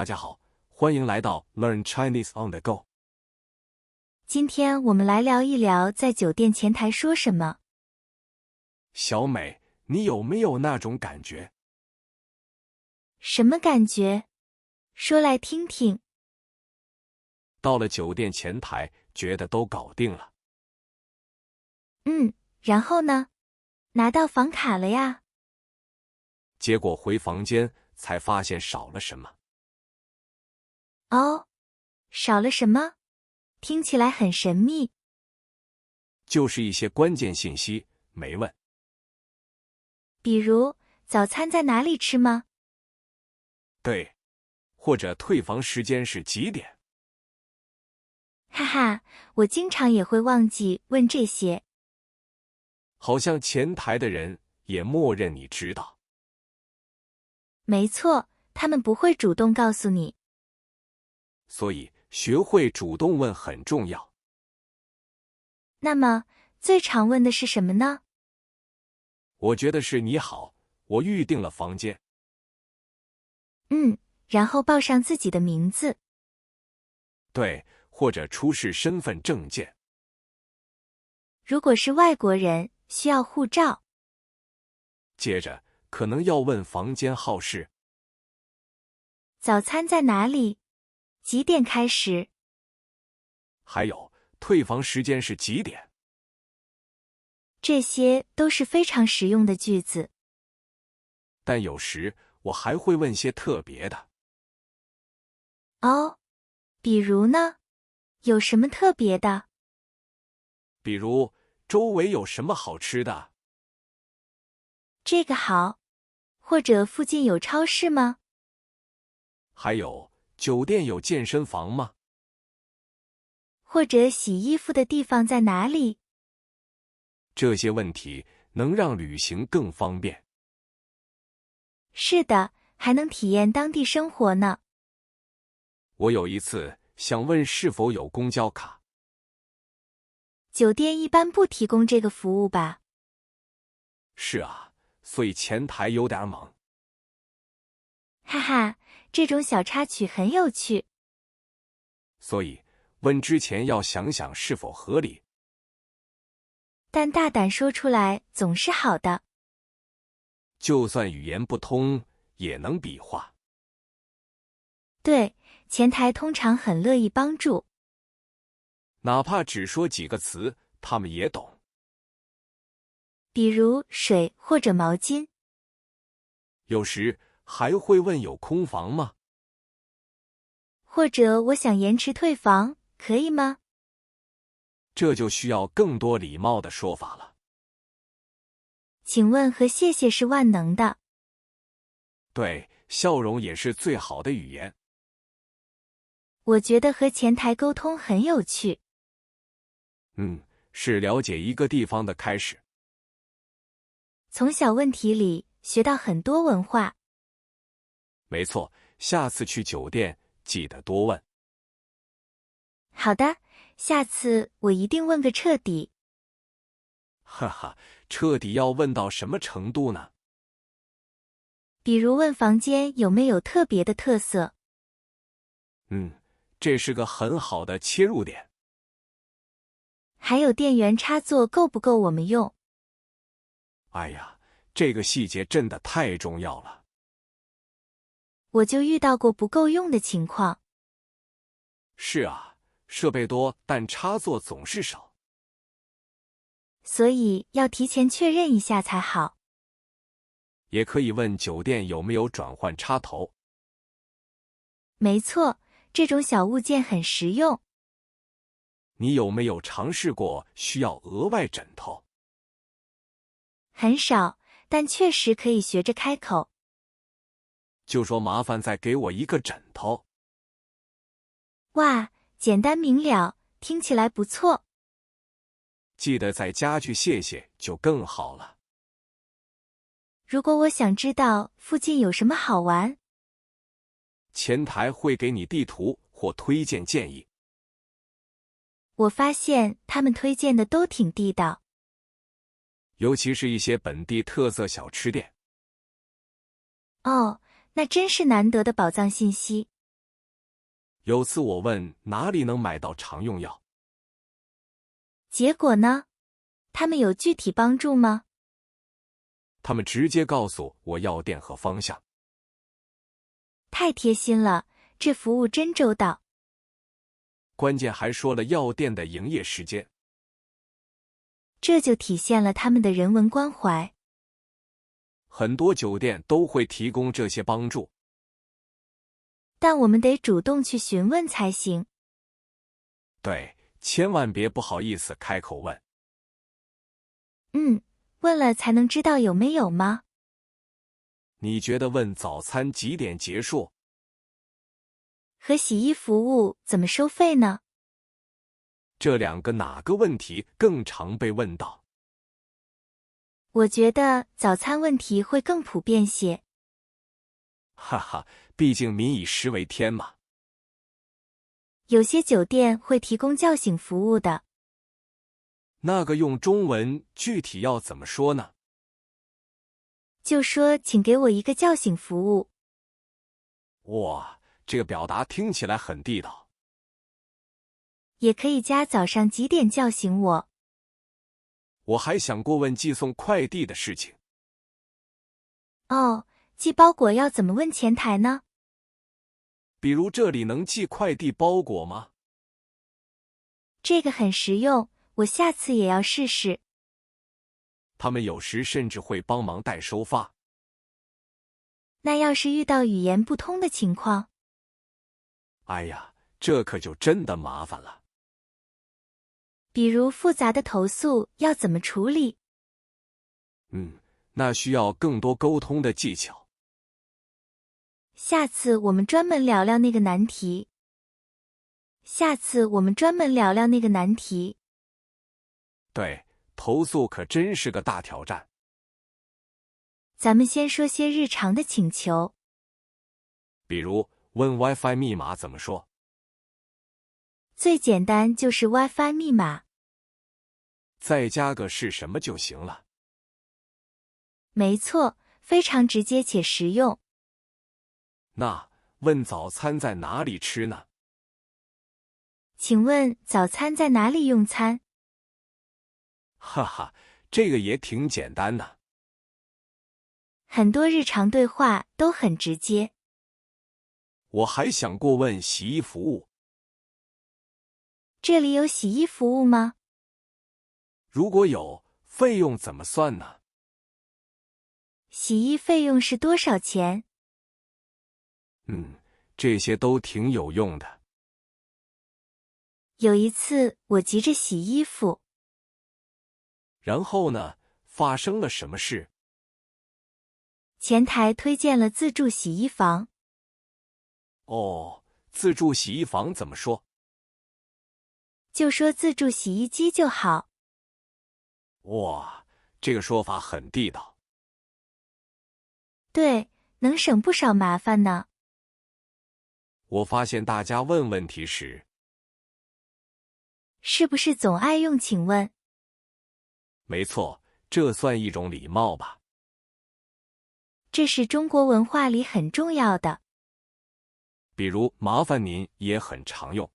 家好，欢迎来到 Learn Chinese on the Go。今天我们来聊一聊在酒店前台说什么。小美，你有没有那种感觉？什么感觉？说来听听。到了酒店前台，觉得都搞定了。然后呢？拿到房卡了呀。结果回房间才发现少了什么。哦，少了什么？听起来很神秘。就是一些关键信息没问。比如，早餐在哪里吃吗？对，或者退房时间是几点？哈哈，我经常也会忘记问这些。好像前台的人也默认你知道。没错，他们不会主动告诉你。所以学会主动问很重要。那么，最常问的是什么呢？我觉得是你好，我预定了房间。然后报上自己的名字。对，或者出示身份证件。如果是外国人，需要护照。接着可能要问房间号是。早餐在哪里？几点开始？还有退房时间是几点？这些都是非常实用的句子。但有时我还会问些特别的。哦，比如呢？有什么特别的？比如周围有什么好吃的？这个好。或者附近有超市吗？还有酒店有健身房吗？或者洗衣服的地方在哪里？这些问题能让旅行更方便。是的，还能体验当地生活呢。我有一次想问是否有公交卡。酒店一般不提供这个服务吧？是啊，所以前台有点忙。哈哈，这种小插曲很有趣。所以问之前要想想是否合理。但大胆说出来总是好的。就算语言不通，也能比划。对，前台通常很乐意帮助。哪怕只说几个词，他们也懂。比如水或者毛巾。有时还会问有空房吗？或者我想延迟退房，可以吗？这就需要更多礼貌的说法了。请问和谢谢是万能的。对，笑容也是最好的语言。我觉得和前台沟通很有趣。是了解一个地方的开始。从小问题里学到很多文化。没错，下次去酒店记得多问。好的，下次我一定问个彻底。哈哈，彻底要问到什么程度呢？比如问房间有没有特别的特色。这是个很好的切入点。还有电源插座够不够我们用？哎呀，这个细节真的太重要了。我就遇到过不够用的情况。是啊，设备多，但插座总是少。所以要提前确认一下才好。也可以问酒店有没有转换插头。没错，这种小物件很实用。你有没有尝试过需要额外枕头？很少，但确实可以学着开口。就说麻烦再给我一个枕头。哇，简单明了，听起来不错。记得再加句谢谢就更好了。如果我想知道附近有什么好玩，前台会给你地图或推荐建议。我发现他们推荐的都挺地道。尤其是一些本地特色小吃店。哦，那真是难得的宝藏信息。有次我问哪里能买到常用药，结果呢？他们有具体帮助吗？他们直接告诉我药店和方向。太贴心了，这服务真周到。关键还说了药店的营业时间。这就体现了他们的人文关怀。很多酒店都会提供这些帮助，但我们得主动去询问才行。对，千万别不好意思开口问。问了才能知道有没有吗？你觉得问早餐几点结束和洗衣服务怎么收费呢？这两个哪个问题更常被问到？我觉得早餐问题会更普遍些。哈哈，毕竟民以食为天嘛。有些酒店会提供叫醒服务的。那个用中文具体要怎么说呢？就说请给我一个叫醒服务。哇，这个表达听起来很地道。也可以加早上几点叫醒我。我还想过问寄送快递的事情。哦，寄包裹要怎么问前台呢？比如这里能寄快递包裹吗？这个很实用，我下次也要试试。他们有时甚至会帮忙代收发。那要是遇到语言不通的情况？哎呀，这可就真的麻烦了。比如复杂的投诉要怎么处理？那需要更多沟通的技巧。下次我们专门聊聊那个难题。对，投诉可真是个大挑战。咱们先说些日常的请求。比如问 WiFi 密码怎么说？最简单就是 WiFi 密码。再加个是什么就行了。没错，非常直接且实用。那问早餐在哪里吃呢？请问早餐在哪里用餐？哈哈，这个也挺简单的。很多日常对话都很直接。我还想过问洗衣服务。这里有洗衣服务吗？如果有，费用怎么算呢？洗衣费用是多少钱？这些都挺有用的。有一次我急着洗衣服。然后呢？发生了什么事？前台推荐了自助洗衣房。哦，自助洗衣房怎么说？就说自助洗衣机就好。哇，这个说法很地道。对，能省不少麻烦呢。我发现大家问问题时，是不是总爱用请问？没错，这算一种礼貌吧。这是中国文化里很重要的。比如麻烦您也很常用。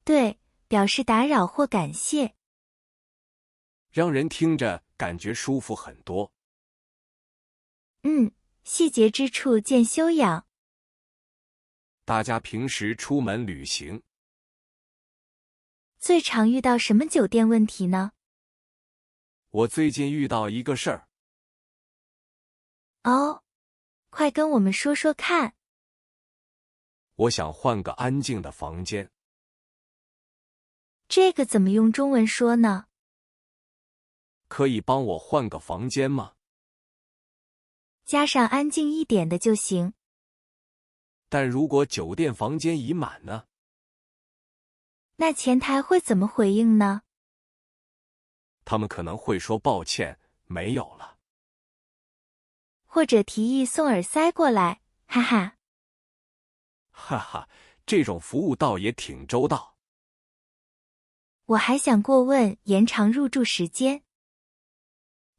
对，表示打扰或感谢。让人听着感觉舒服很多。细节之处见修养。大家平时出门旅行，最常遇到什么酒店问题呢？我最近遇到一个事儿。哦，快跟我们说说看。我想换个安静的房间。这个怎么用中文说呢？可以帮我换个房间吗？加上安静一点的就行。但如果酒店房间已满呢？那前台会怎么回应呢？他们可能会说抱歉，没有了。或者提议送耳塞过来，哈哈。哈哈，这种服务倒也挺周到。我还想过问延长入住时间。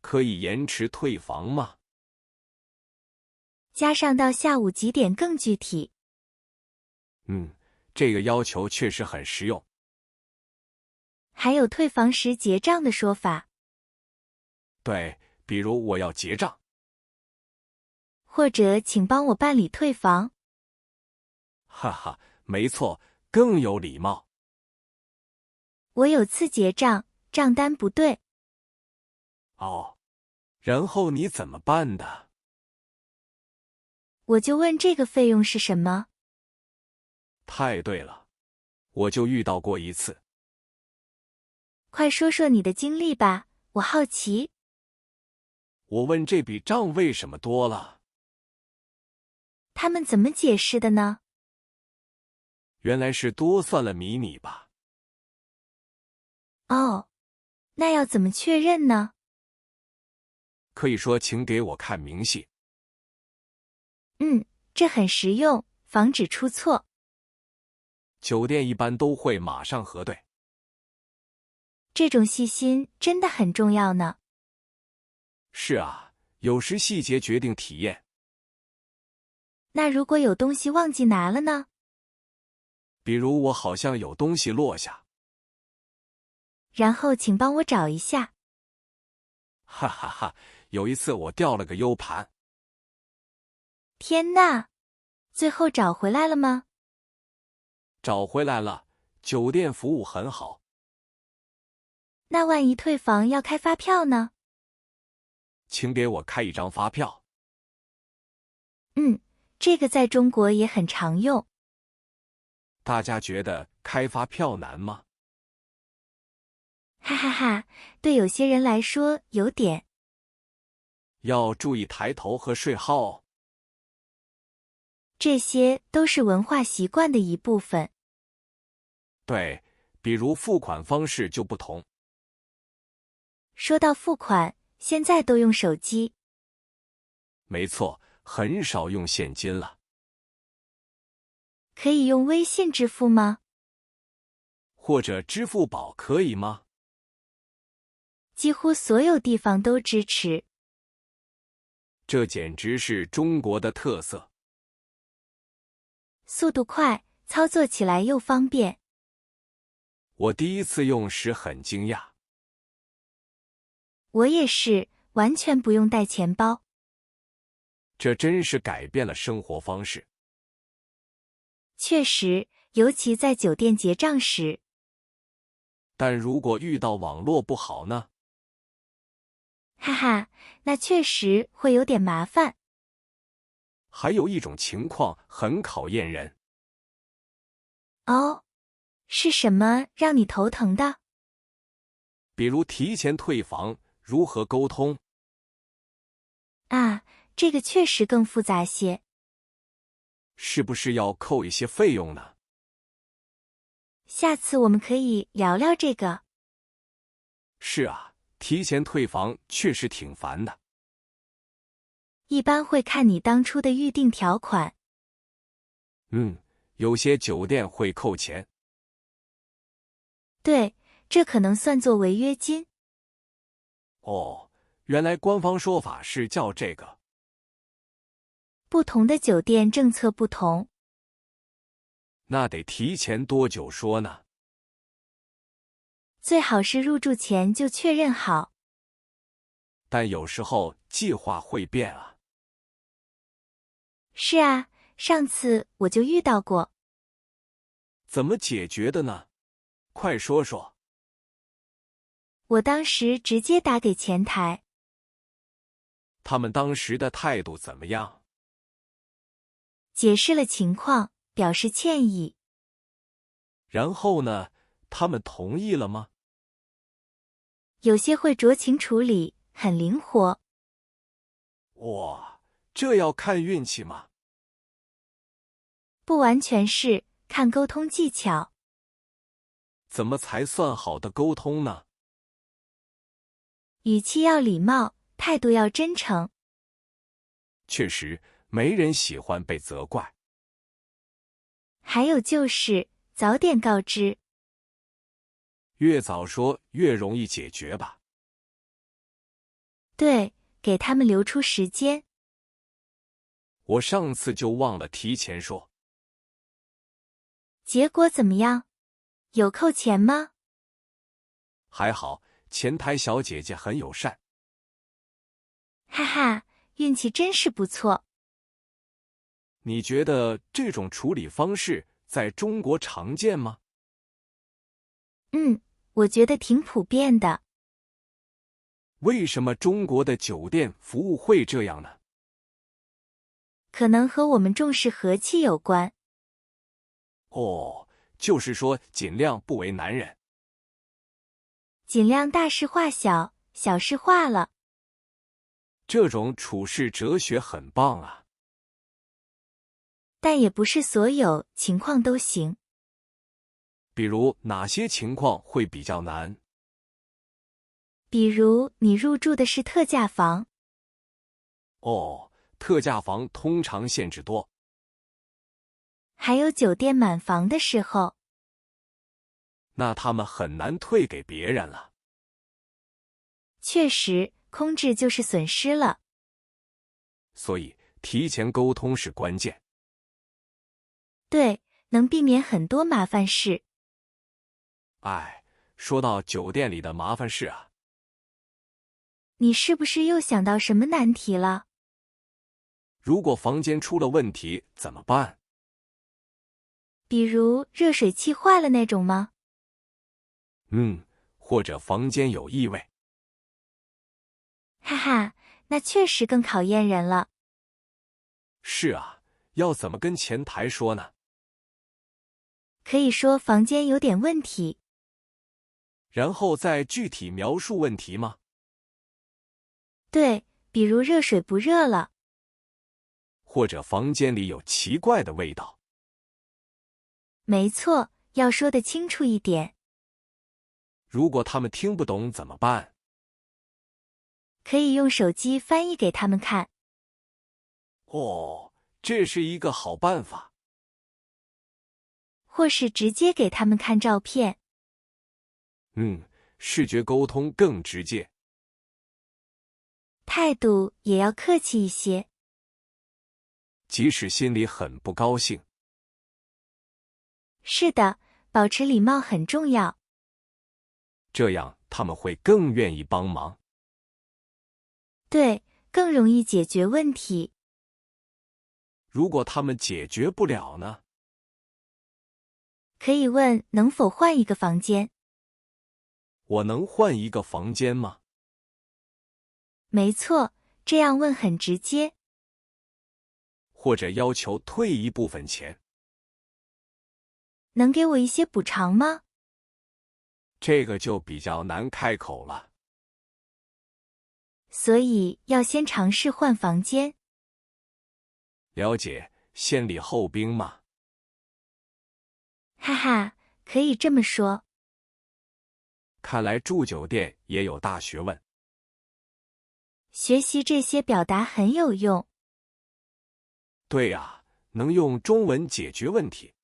可以延迟退房吗？加上到下午几点更具体。这个要求确实很实用。还有退房时结账的说法，对，比如我要结账，或者请帮我办理退房。哈哈，没错，更有礼貌。我有次结账，账单不对。哦，然后你怎么办的？我就问这个费用是什么？太对了，我就遇到过一次。快说说你的经历吧，我好奇。我问这笔账为什么多了，他们怎么解释的呢？原来是多算了迷你吧。哦，那要怎么确认呢？可以说请给我看明细。这很实用，防止出错。酒店一般都会马上核对。这种细心真的很重要呢。是啊，有时细节决定体验。那如果有东西忘记拿了呢？比如我好像有东西落下，然后请帮我找一下。哈哈哈，有一次我掉了个 U 盘。天呐，最后找回来了吗？找回来了，酒店服务很好。那万一退房要开发票呢？请给我开一张发票。这个在中国也很常用。大家觉得开发票难吗？哈哈哈，对有些人来说有点。要注意抬头和税号哦。这些都是文化习惯的一部分。对，比如付款方式就不同。说到付款，现在都用手机。没错，很少用现金了。可以用微信支付吗？或者支付宝可以吗？几乎所有地方都支持。这简直是中国的特色。速度快，操作起来又方便。我第一次用时很惊讶。我也是，完全不用带钱包。这真是改变了生活方式。确实，尤其在酒店结账时。但如果遇到网络不好呢？哈哈，那确实会有点麻烦。还有一种情况很考验人。哦，是什么让你头疼的？比如提前退房，如何沟通？啊，这个确实更复杂些。是不是要扣一些费用呢？下次我们可以聊聊这个。是啊，提前退房确实挺烦的。一般会看你当初的预订条款。有些酒店会扣钱。对，这可能算作违约金。哦，原来官方说法是叫这个。不同的酒店政策不同。那得提前多久说呢？最好是入住前就确认好。但有时候计划会变啊。是啊，上次我就遇到过。怎么解决的呢？快说说。我当时直接打给前台。他们当时的态度怎么样？解释了情况，表示歉意。然后呢？他们同意了吗？有些会酌情处理，很灵活。哇，这要看运气吗？不完全是，看沟通技巧。怎么才算好的沟通呢？语气要礼貌，态度要真诚。确实，没人喜欢被责怪。还有就是早点告知。越早说越容易解决吧。对，给他们留出时间。我上次就忘了提前说。结果怎么样？有扣钱吗？还好，前台小姐姐很友善。哈哈，运气真是不错。你觉得这种处理方式在中国常见吗？我觉得挺普遍的。为什么中国的酒店服务会这样呢？可能和我们重视和气有关。哦，就是说尽量不为难人。尽量大事化小，小事化了。这种处事哲学很棒啊。但也不是所有情况都行。比如哪些情况会比较难？比如你入住的是特价房。哦，特价房通常限制多。还有酒店满房的时候。那他们很难退给别人了。确实，空置就是损失了。所以提前沟通是关键。对，能避免很多麻烦事。哎，说到酒店里的麻烦事啊，你是不是又想到什么难题了？如果房间出了问题怎么办？比如热水器坏了那种吗？或者房间有异味。哈哈，那确实更考验人了。是啊，要怎么跟前台说呢？可以说房间有点问题。然后再具体描述问题吗？对，比如热水不热了。或者房间里有奇怪的味道。没错，要说得清楚一点。如果他们听不懂怎么办？可以用手机翻译给他们看。哦，这是一个好办法。或是直接给他们看照片。视觉沟通更直接。态度也要客气一些。即使心里很不高兴。是的，保持礼貌很重要。这样他们会更愿意帮忙。对，更容易解决问题。如果他们解决不了呢？可以问能否换一个房间。我能换一个房间吗？没错，这样问很直接。或者要求退一部分钱。能给我一些补偿吗？这个就比较难开口了。所以要先尝试换房间。了解，先礼后兵嘛。哈哈，可以这么说。看来住酒店也有大学问。学习这些表达很有用。对啊，能用中文解决问题。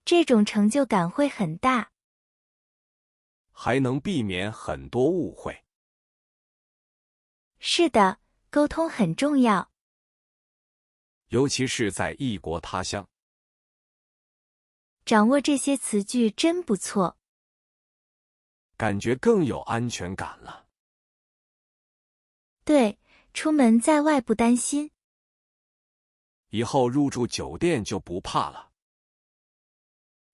这种成就感会很大。还能避免很多误会。是的，沟通很重要。尤其是在异国他乡。掌握这些词句真不错。感觉更有安全感了。对，出门在外不担心。以后入住酒店就不怕了。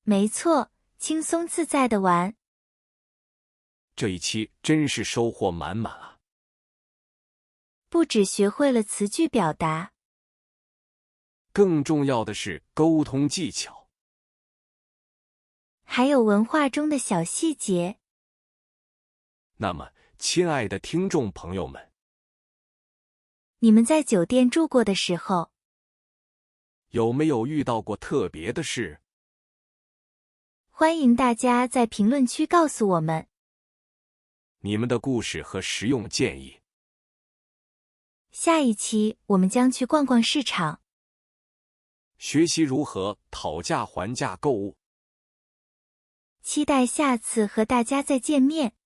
没错，轻松自在的玩。这一期真是收获满满啊！不只学会了词句表达，更重要的是沟通技巧，还有文化中的小细节。那么，亲爱的听众朋友们，你们在酒店住过的时候，有没有遇到过特别的事？欢迎大家在评论区告诉我们你们的故事和实用建议。下一期我们将去逛逛市场，学习如何讨价还价购物。期待下次和大家再见面。